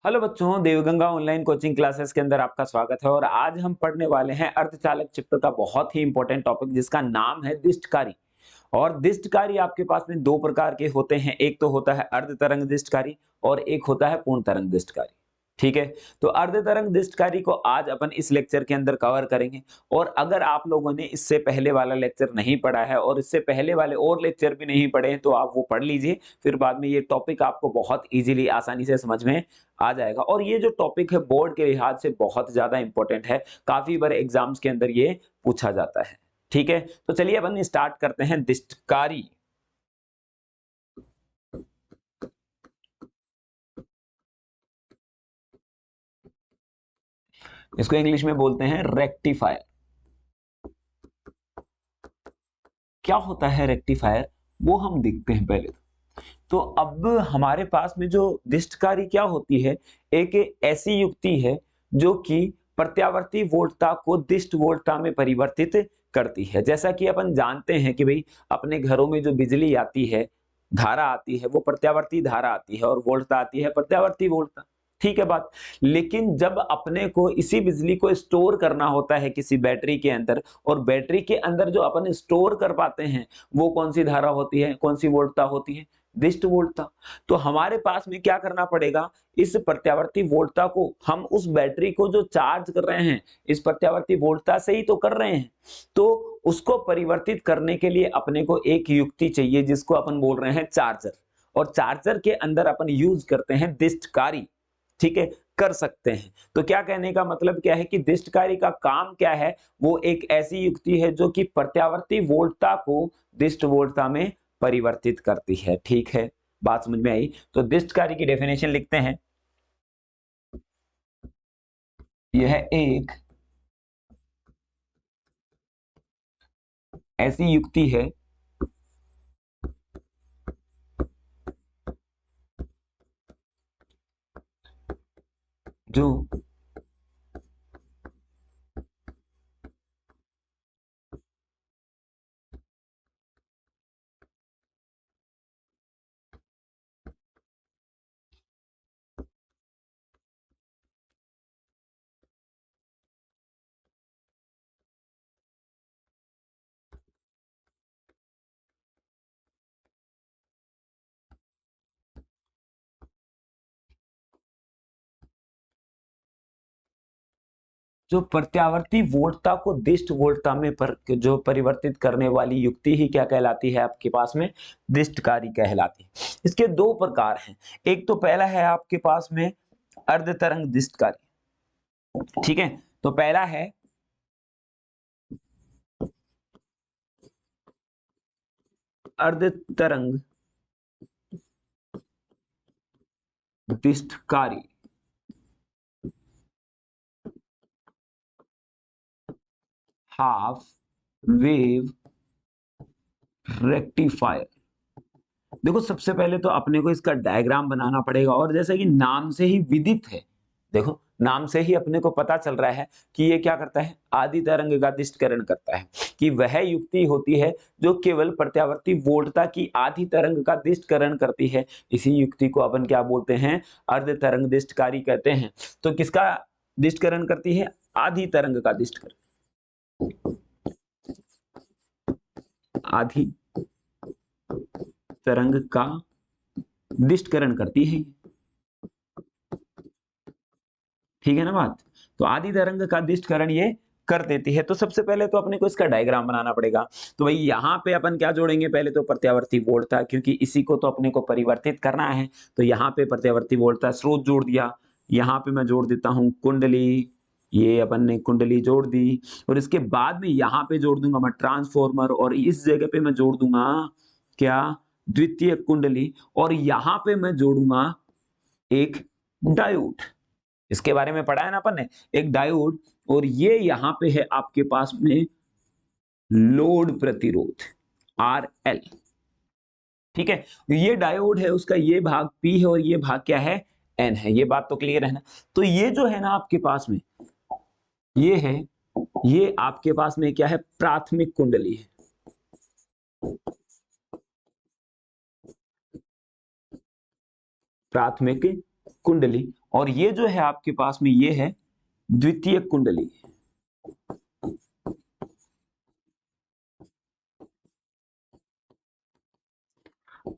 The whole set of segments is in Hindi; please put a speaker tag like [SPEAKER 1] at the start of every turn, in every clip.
[SPEAKER 1] हेलो बच्चों, देवगंगा ऑनलाइन कोचिंग क्लासेस के अंदर आपका स्वागत है। और आज हम पढ़ने वाले हैं अर्धचालक चैप्टर का बहुत ही इंपॉर्टेंट टॉपिक जिसका नाम है दिष्टकारी। और दिष्टकारी आपके पास में दो प्रकार के होते हैं, एक तो होता है अर्ध तरंग दिष्टकारी और एक होता है पूर्ण तरंग दिष्टकारी। ठीक है, तो अर्ध तरंग दिष्टकारी को आज अपन इस लेक्चर के अंदर कवर करेंगे। और अगर आप लोगों ने इससे पहले वाला लेक्चर नहीं पढ़ा है और इससे पहले वाले और लेक्चर भी नहीं पढ़े हैं तो आप वो पढ़ लीजिए, फिर बाद में ये टॉपिक आपको बहुत इजीली आसानी से समझ में आ जाएगा। और ये जो टॉपिक है बोर्ड के लिहाज से बहुत ज्यादा इंपॉर्टेंट है, काफी बार एग्जाम्स के अंदर ये पूछा जाता है। ठीक है, तो चलिए अपन स्टार्ट करते हैं दिष्टकारी। इसको इंग्लिश में बोलते हैं रेक्टिफायर। क्या होता है रेक्टिफायर, वो हम देखते हैं पहले। तो अब हमारे पास में जो दिष्टकारी क्या होती है, एक ऐसी युक्ति है जो कि प्रत्यावर्ती वोल्टता को दिष्ट वोल्टता में परिवर्तित करती है। जैसा कि अपन जानते हैं कि भाई अपने घरों में जो बिजली आती है, धारा आती है, वो प्रत्यावर्ती धारा आती है और वोल्टता आती है प्रत्यावर्ती वोल्टता। ठीक है बात। लेकिन जब अपने को इसी बिजली को स्टोर करना होता है किसी बैटरी के अंदर, और बैटरी के अंदर जो अपन स्टोर कर पाते हैं वो कौन सी धारा होती है, कौन सी वोल्टता होती है, दिष्ट वोल्टता। तो हमारे पास में क्या करना पड़ेगा, इस प्रत्यावर्ती वोल्टता को हम उस बैटरी को जो चार्ज कर रहे हैं इस प्रत्यावर्ती वोल्टता से ही तो कर रहे हैं, तो उसको परिवर्तित करने के लिए अपने को एक युक्ति चाहिए जिसको अपन बोल रहे हैं चार्जर। और चार्जर के अंदर अपन यूज करते हैं दिष्टकारी। ठीक है, कर सकते हैं। तो क्या कहने का मतलब क्या है कि दिष्टकारी का काम क्या है, वो एक ऐसी युक्ति है जो कि प्रत्यावर्ती वोल्टता को दिष्ट वोल्टता में परिवर्तित करती है। ठीक है, बात समझ में आई। तो दिष्टकारी की डेफिनेशन लिखते हैं। यह एक ऐसी युक्ति है जो जो प्रत्यावर्ती वोल्टता को दिष्ट वोल्टता में जो परिवर्तित करने वाली युक्ति ही क्या कहलाती है आपके पास में, दिष्टकारी कहलाती है। इसके दो प्रकार हैं। एक तो पहला है आपके पास में अर्ध तरंग दिष्टकारी। ठीक है, तो पहला है अर्ध तरंग दिष्टकारी। Half wave rectifier. देखो, सबसे पहले तो अपने को इसका डायग्राम बनाना पड़ेगा। और जैसा कि नाम से ही विदित है, देखो नाम से ही अपने को पता चल रहा है कि ये क्या करता है, आदि तरंग का दिष्टकरण करता है। कि वह युक्ति होती है जो केवल प्रत्यावर्ती वोल्टता की आधी तरंग का दिष्टकरण करती है। इसी युक्ति को अपन क्या बोलते हैं, अर्ध तरंग दिष्टकारी कहते हैं। तो किसका दिष्टकरण करती है, आधी तरंग का दिष्टकरण, आधी तरंग का दिष्टकरण करती है। ठीक है ना बात। तो आदि तरंग का दिष्टकरण ये कर देती है। तो सबसे पहले तो अपने को इसका डायग्राम बनाना पड़ेगा। तो भाई यहाँ पे अपन क्या जोड़ेंगे, पहले तो प्रत्यावर्ती वोल्टता, क्योंकि इसी को तो अपने को परिवर्तित करना है। तो यहाँ पे प्रत्यावर्ती वोल्टता स्रोत जोड़ दिया। यहाँ पे मैं जोड़ देता हूँ कुंडली, ये अपन ने कुंडली जोड़ दी। और इसके बाद में यहाँ पे जोड़ दूंगा मैं ट्रांसफॉर्मर, और इस जगह पे मैं जोड़ दूंगा क्या, द्वितीय कुंडली। और यहाँ पे मैं जोड़ूंगा एक डायोड। इसके बारे में पढ़ा है ना अपन ने, एक डायोड। और ये यहां पे है आपके पास में लोड प्रतिरोध RL। ठीक है, ये डायोड है, उसका ये भाग P है और ये भाग क्या है, N है। ये बात तो क्लियर है ना। तो ये जो है ना आपके पास में, ये है, ये आपके पास में क्या है, प्राथमिक कुंडली है। प्राथमिक कुंडली। और ये जो है आपके पास में ये है द्वितीय कुंडली।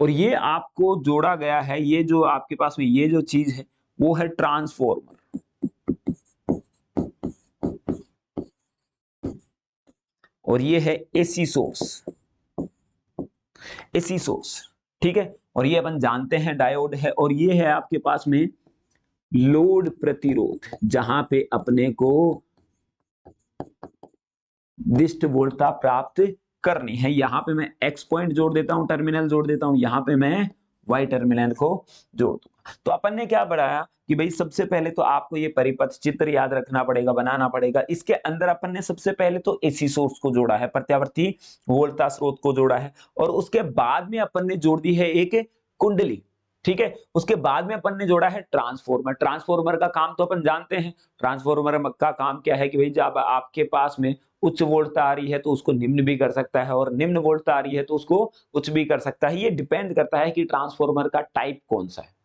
[SPEAKER 1] और ये आपको जोड़ा गया है, ये जो आपके पास में ये जो चीज है वो है ट्रांसफॉर्मर। और ये है एसी सोर्स, एसी सोर्स, ठीक है। और ये अपन जानते हैं डायोड है। और ये है आपके पास में लोड प्रतिरोध, जहां पे अपने को दिष्ट वोल्टता प्राप्त करनी है। यहां पे मैं एक्स पॉइंट जोड़ देता हूं, टर्मिनल जोड़ देता हूं, यहां पे मैं वाई टर्मिनल को जोड़ दूंगा। तो अपन ने क्या बढ़ाया कि भाई सबसे पहले तो आपको ये परिपथ चित्र याद रखना पड़ेगा, बनाना पड़ेगा। इसके अंदर अपन ने सबसे पहले तो एसी सोर्स को जोड़ा है, प्रत्यावर्ती वोल्टता स्रोत को जोड़ा है, और उसके बाद में अपन ने जोड़ दी है एक कुंडली, ठीक है। उसके बाद में अपन ने जोड़ा है ट्रांसफॉर्मर। ट्रांसफॉर्मर का काम तो अपन जानते हैं, ट्रांसफॉर्मर का काम क्या है कि भाई जब आपके पास में उच्च वोल्टता आ रही है तो उसको निम्न भी कर सकता है, और निम्न वोल्टता आ रही है तो उसको उच्च भी कर सकता है। ये डिपेंड करता है कि ट्रांसफॉर्मर का टाइप कौन सा है।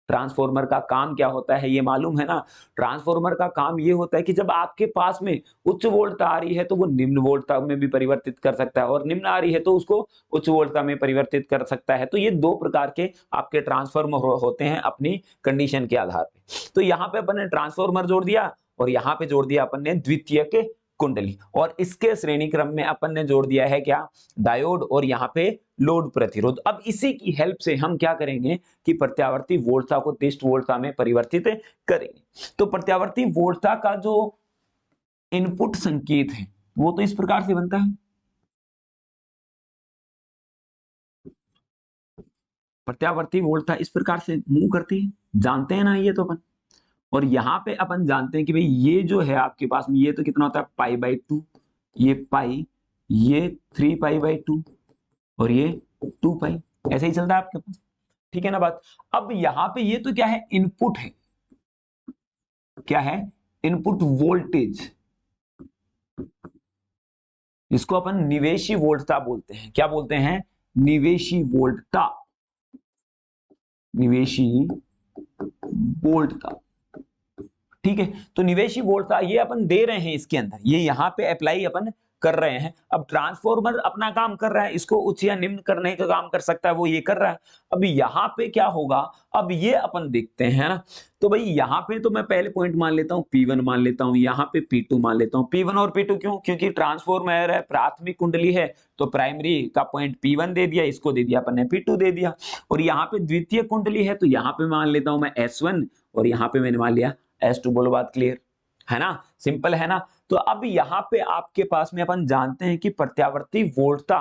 [SPEAKER 1] ट्रांसफॉर्मर का काम क्या होता है ये मालूम है ना। ट्रांसफॉर्मर का काम ये होता है कि जब आपके पास में उच्च वोल्टता आ रही है तो वो निम्न वोल्टता में भी परिवर्तित कर सकता है, और निम्न आ रही है तो उसको उच्च वोल्टता में परिवर्तित कर सकता है। तो ये दो प्रकार के आपके ट्रांसफॉर्मर होते हैं अपनी कंडीशन के आधार पे। तो यहाँ पे अपन ने ट्रांसफॉर्मर जोड़ दिया, और यहाँ पे जोड़ दिया अपन ने द्वितीयक कुंडली, और इसके श्रेणी क्रम में अपन ने जोड़ दिया है क्या, डायोड, और यहाँ पे लोड प्रतिरोध। अब इसी की हेल्प से हम क्या करेंगे कि प्रत्यावर्ती वोल्टता को दिष्ट वोल्टता में परिवर्तित करेंगे। तो प्रत्यावर्ती वोल्टता का जो इनपुट संकेत है वो तो इस प्रकार से बनता है। प्रत्यावर्ती वोल्टता इस प्रकार से मूव करती है, जानते हैं ना ये तो अपन। और यहाँ पे अपन जानते हैं कि भाई ये जो है आपके पास में ये तो कितना होता है π/2, ये पाई, ये 3π/2, और ये 2π, ऐसे ही चलता है आपके पास, ठीक है ना बात। अब यहाँ पे ये तो क्या है, इनपुट है, क्या है, इनपुट वोल्टेज। इसको अपन निवेशी वोल्टता बोलते हैं। क्या बोलते हैं, निवेशी वोल्टता, निवेशी वोल्टता, ठीक है। तो निवेशी वोल्टता ये अपन दे रहे हैं इसके अंदर, ये यहाँ पे अप्लाई अपन कर रहे हैं। अब ट्रांसफॉर्मर अपना काम कर रहा है, इसको उच्च या निम्न करने का काम कर सकता है, वो ये कर रहा है। अब यहाँ पे क्या होगा, अब ये अपन देखते हैं ना। तो भाई यहाँ पे तो मैं पहले पॉइंट मान लेता हूँ P1, मान लेता हूँ, यहाँ पे P2 मान लेता हूँ। P1 और P2 क्यों, क्योंकि ट्रांसफॉर्मर है, प्राथमिक कुंडली है, तो प्राइमरी का पॉइंट P1 दे दिया, इसको दे दिया अपन ने P2 दे दिया। और यहाँ पे द्वितीय कुंडली है, तो यहाँ पे मान लेता हूँ मैं S1, और यहाँ पे मैंने मान लिया S2। बोलो बात क्लियर है ना, सिंपल है ना। तो अब यहाँ पे आपके पास में अपन जानते हैं कि प्रत्यावर्ती वोल्टता,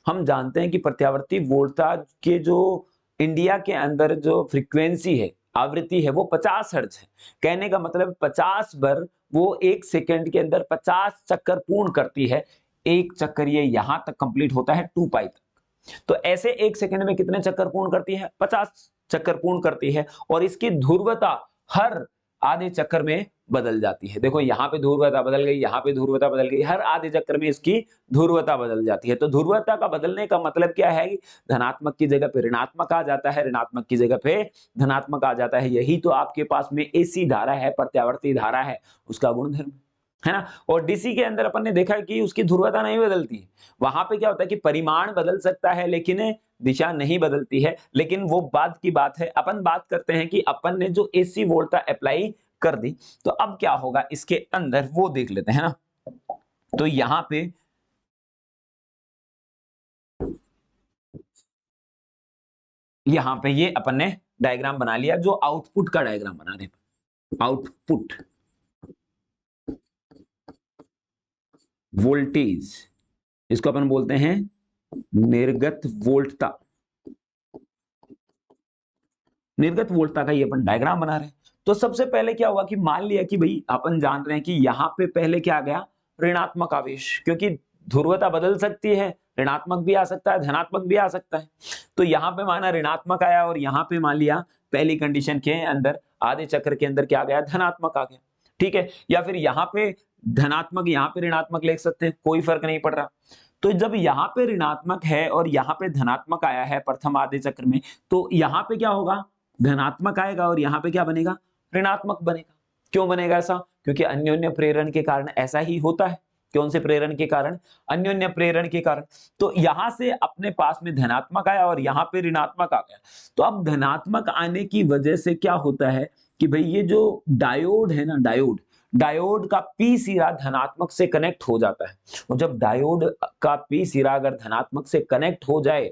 [SPEAKER 1] हम जानते हैं कि प्रत्यावर्ती वोल्टता के जो इंडिया के अंदर जो फ्रीक्वेंसी है, आवृत्ति है, वो 50 हर्ट्ज है। कहने का मतलब 50 बार वो एक सेकंड के अंदर 50 चक्कर पूर्ण करती है। एक चक्कर ये यहां तक कंप्लीट होता है 2π तक। तो ऐसे एक सेकंड में कितने चक्कर पूर्ण करती है, 50 चक्कर पूर्ण करती है। और इसकी ध्रुवता हर आधे चक्कर में बदल जाती है। देखो यहाँ पे ध्रुवता बदल गई, यहाँ पे ध्रुवता बदल गई, हर आधे चक्कर में इसकी ध्रुवता बदल जाती है। तो ध्रुवता का बदलने का मतलब क्या है कि धनात्मक की जगह पे ऋणात्मक आ जाता है, ऋणात्मक की जगह पे धनात्मक आ जाता है। यही तो आपके पास में एसी धारा है, प्रत्यावर्ती धारा है, उसका गुणधर्म है ना। और डीसी के अंदर अपन ने देखा कि उसकी ध्रुवता नहीं बदलती है। वहां पे क्या होता है कि परिमाण बदल सकता है लेकिन दिशा नहीं बदलती है। लेकिन वो बाद की बात है, अपन बात करते हैं कि अपन ने जो एसी वोल्टता अप्लाई कर दी, तो अब क्या होगा इसके अंदर वो देख लेते हैं ना। तो यहाँ पे ये अपन ने डायग्राम बना लिया, जो आउटपुट का डायग्राम बना रहे हैं। आउटपुट वोल्टेज, इसको अपन बोलते हैं निर्गत वोल्टता। निर्गत वोल्टता का ये अपन डायग्राम बना रहे हैं। तो सबसे पहले क्या हुआ कि मान लिया कि भाई अपन जान रहे हैं कि यहाँ पे पहले क्या आ गया, ऋणात्मक आवेश, क्योंकि ध्रुवता बदल सकती है, ऋणात्मक भी आ सकता है, धनात्मक भी आ सकता है। तो यहाँ पे माना ऋणात्मक आया, और यहाँ पे मान लिया पहली कंडीशन के अंदर आधे चक्र के अंदर क्या आ गया, धनात्मक आ गया, ठीक है। या फिर यहाँ पे धनात्मक, यहाँ पे ऋणात्मक लिख सकते हैं, कोई फर्क नहीं पड़ रहा। तो जब यहाँ पे ऋणात्मक है और यहाँ पे धनात्मक आया है प्रथम आधे चक्र में, तो यहाँ पे क्या होगा, धनात्मक आएगा, और यहाँ पे क्या बनेगा, ऋणात्मक बनेगा। क्यों बनेगा ऐसा? क्योंकि अन्योन्य प्रेरण के कारण ऐसा ही होता है। कौन से प्रेरण के कारण? अन्योन्य प्रेरण के कारण। तो यहां से अपने पास में धनात्मक आया और यहाँ पे ऋणात्मक आ गया। तो अब धनात्मक आने की वजह से क्या होता है कि भाई ये जो डायोड है ना, डायोड का पी सिरा धनात्मक से कनेक्ट हो जाता है। और जब डायोड का पी सिरा अगर धनात्मक से कनेक्ट हो जाए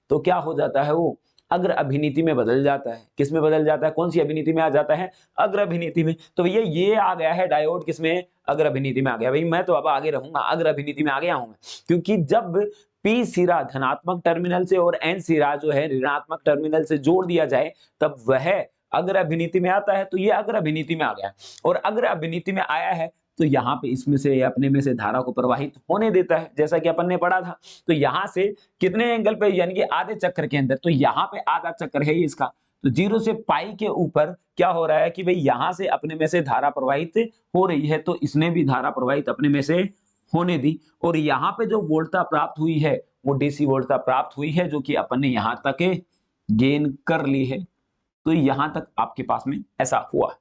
[SPEAKER 1] तो क्या हो जाता है, वो अग्र अभिनीति में बदल जाता है। किस में बदल जाता है? कौन सी अभिनीति में आ जाता है? अग्र अभिनीति में। तो भैया ये आ गया है डायोड किसमें? अग्र अभिनीति में आ गया। भाई मैं तो अब आगे रहूंगा, अग्र अभिनीति में आ गया हूं मैं, क्योंकि जब पी सिरा धनात्मक टर्मिनल से और एन सिरा जो है ऋणात्मक टर्मिनल से जोड़ दिया जाए तब वह अग्र अभिनीति में आता है। तो ये अग्र अभिनीति में आ गया और अग्र अभिनीति में आया है तो यहाँ पे इसमें से अपने में से धारा को प्रवाहित होने देता है, जैसा कि अपन ने पढ़ा था। तो यहाँ से कितने एंगल पे, यानी कि आधे चक्कर के अंदर, तो यहाँ पे आधा चक्कर है ये इसका। तो 0 से पाई के ऊपर क्या हो रहा है कि भाई यहाँ से अपने में से धारा प्रवाहित हो रही है, तो इसने भी धारा प्रवाहित अपने में से होने दी। और यहाँ पे जो वोल्टता प्राप्त हुई है वो डीसी वोल्टता प्राप्त हुई है, जो कि अपन ने यहाँ तक गेन कर ली है। तो यहां तक आपके पास में ऐसा हुआ।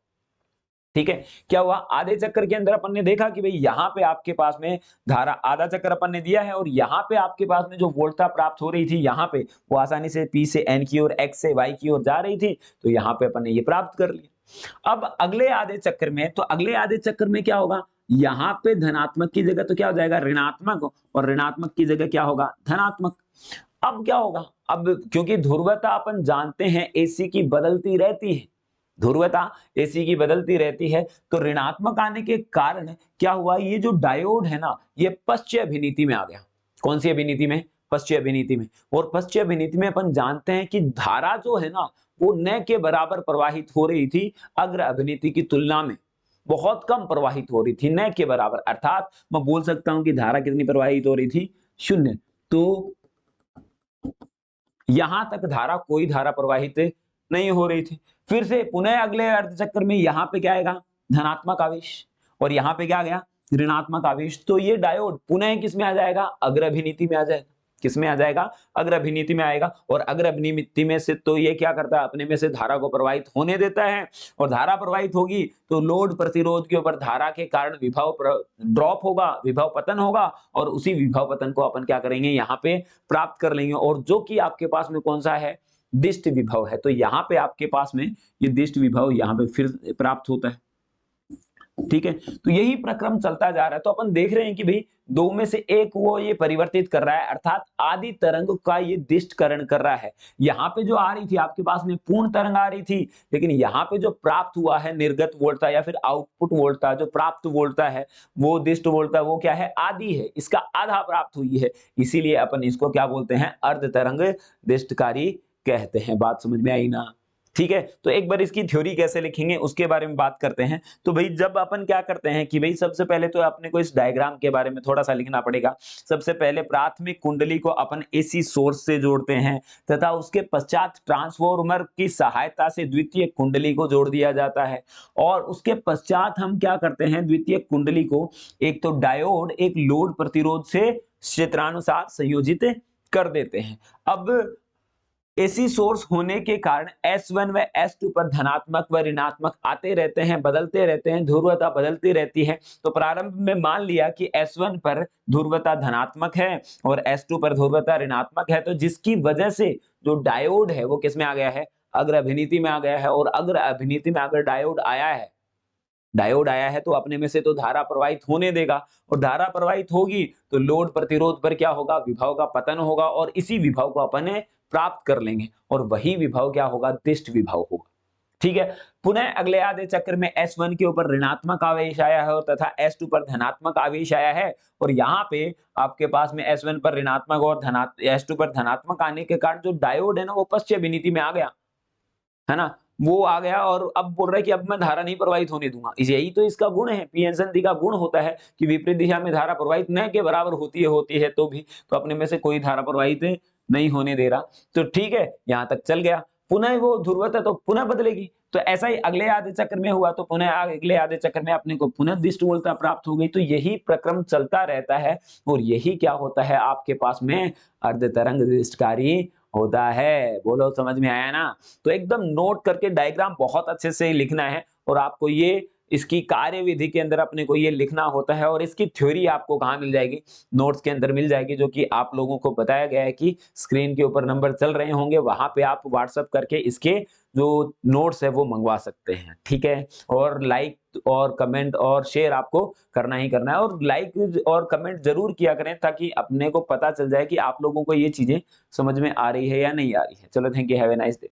[SPEAKER 1] ठीक है, क्या हुआ? आधे चक्कर के अंदर अपन ने देखा कि भाई यहाँ पे आपके पास में धारा, आधा चक्कर अपन ने दिया है और यहाँ पे आपके पास में जो वोल्टता प्राप्त हो रही थी यहाँ पे वो आसानी से P से N की ओर, X से Y की ओर जा रही थी। तो यहाँ पे अपन ने ये प्राप्त कर लिया। अब अगले आधे चक्कर में, तो अगले आधे चक्कर में क्या होगा? यहाँ पे धनात्मक की जगह तो क्या हो जाएगा? ऋणात्मक, और ऋणात्मक की जगह क्या होगा? धनात्मक। अब क्या होगा? अब क्योंकि ध्रुवता अपन जानते हैं एसी की बदलती रहती है, ध्रुवता एसी की बदलती रहती है, तो ऋणात्मक आने के कारण क्या हुआ? ये जो डायोड है ना, ये पश्च अभिनीति में आ गया। कौन सी अभिनीति में? पश्च अभिनीति में। और पश्च अभिनीति में अपन जानते हैं कि धारा जो है ना वो न के बराबर प्रवाहित हो रही थी, अग्र अभिनीति की तुलना में बहुत कम प्रवाहित हो रही थी, न के बराबर। अर्थात मैं बोल सकता हूं कि धारा कितनी प्रवाहित हो रही थी? 0। तो यहां तक धारा, कोई धारा प्रवाहित नहीं हो रही थी। फिर से पुनः अगले अर्धचक्र में यहाँ पे क्या आएगा? धनात्मक आवेश, और यहाँ पे क्या आ गया? ऋणात्मक आवेश। तो ये डायोड पुनः किस में आ जाएगा? अग्र अभिनीति में आ जाएगा। किस में आ जाएगा? अग्र अभिनीति में आएगा। और अग्र अभिनीति में से तो ये क्या करता है? अपने में से धारा को प्रवाहित होने देता है, और धारा प्रवाहित होगी तो लोड प्रतिरोध के ऊपर धारा के कारण विभव ड्रॉप होगा, विभव पतन होगा, और उसी विभव पतन को अपन क्या करेंगे? यहाँ पे प्राप्त कर लेंगे। और जो कि आपके पास में कौन सा है? दिष्ट विभव है। तो यहाँ पे आपके पास में ये दिष्ट विभव यहाँ पे फिर प्राप्त होता है। ठीक है, तो यही प्रक्रम चलता जा रहा है। तो अपन देख रहे हैं कि भाई दो में से एक वो ये परिवर्तित कर रहा है, अर्थात आदि तरंग का ये दिष्टकरण कर रहा है। यहाँ पे जो आ रही थी आपके पास में पूर्ण तरंग आ रही थी, लेकिन यहाँ पे जो प्राप्त हुआ है निर्गत वोल्टता या फिर आउटपुट वोल्टता, जो प्राप्त वोल्टता है वो दिष्ट वोल्टता, वो क्या है? आदि है, इसका आधा प्राप्त हुई है। इसीलिए अपन इसको क्या बोलते हैं? अर्ध तरंग दिष्टकारी कहते हैं। बात समझ में आई ना? ठीक है, तो एक बार इसकी थ्योरी कैसे लिखेंगे उसके बारे में बात करते हैं। तो भाई जब अपन क्या करते हैं कि भाई सबसे पहले तो अपने को इस डायग्राम के बारे में थोड़ा सा लिखना पड़ेगा। सबसे पहले प्राथमिक कुंडली को अपन एसी सोर्स से जोड़ते हैं, तथा उसके पश्चात ट्रांसफॉर्मर की सहायता से द्वितीय कुंडली को जोड़ दिया जाता है। और उसके पश्चात हम क्या करते हैं? द्वितीय कुंडली को एक तो डायोड, एक लोड प्रतिरोध से क्षेत्रानुसार संयोजित कर देते हैं। अब एसी सोर्स होने के कारण S1 व S2 पर धनात्मक व ऋणात्मक आते रहते हैं, बदलते रहते हैं, ध्रुवता बदलती रहती है। तो प्रारंभ में मान लिया कि S1 पर ध्रुवता धनात्मक है और S2 पर ध्रुवता ऋणात्मक है, तो जिसकी वजह से जो डायोड है वो किस में आ गया है? अग्र अभिनीति में आ गया है। और अग्र अभिनीति में अगर डायोड आया है तो अपने में से तो धारा प्रवाहित होने देगा, और धारा प्रवाहित होगी तो लोड प्रतिरोध पर क्या होगा? विभव का पतन होगा, और इसी विभव को अपन प्राप्त कर लेंगे, और वही विभव क्या होगा? दिष्ट विभव होगा। ठीक है, पुनः अगले आधे चक्र में S1 के ऊपर ऋणात्मक आवेश आया है तथा S2 पर धनात्मक आवेश आया है, और यहाँ पे आपके पास में S1 पर ऋणात्मक और S2 पर धनात्मक आने के कारण जो डायोड है ना वो पश्च अभिनीति में आ गया, है ना, वो आ गया। और अब बोल रहा है कि अब मैं धारा नहीं प्रवाहित होने दूंगा। यही तो इसका गुण है, पी एन संधि का गुण होता है कि विपरीत दिशा में धारा प्रवाहित न के बराबर होती है तो भी तो अपने में से कोई धारा प्रवाहित नहीं होने दे रहा। तो ठीक है, यहां तक चल गया। पुनः वो ध्रुवता तो पुनः बदलेगी, तो ऐसा ही अगले आधे चक्र में हुआ, तो पुनः अगले आधे चक्र में अपने को पुनः दिष्ट वोल्टता प्राप्त हो गई। तो यही प्रक्रम चलता रहता है, और यही क्या होता है आपके पास में? अर्ध तरंग दिष्टकारी होता है। बोलो समझ में आया ना? तो एकदम नोट करके डायग्राम बहुत अच्छे से लिखना है, और आपको ये इसकी कार्यविधि के अंदर अपने को ये लिखना होता है और इसकी थ्योरी आपको कहाँ मिल जाएगी? नोट्स के अंदर मिल जाएगी, जो कि आप लोगों को बताया गया है कि स्क्रीन के ऊपर नंबर चल रहे होंगे, वहाँ पे आप व्हाट्सएप करके इसके जो नोट्स है वो मँगवा सकते हैं, ठीक है? और लाइक और कमेंट और शेयर आपको करना ही करना है और लाइक और कमेंट ज़रूर किया करें ताकि अपने को पता चल जाए कि आप लोगों को ये चीज़ें समझ में आ रही है या नहीं आ रही है। चलो thank you, have a nice day.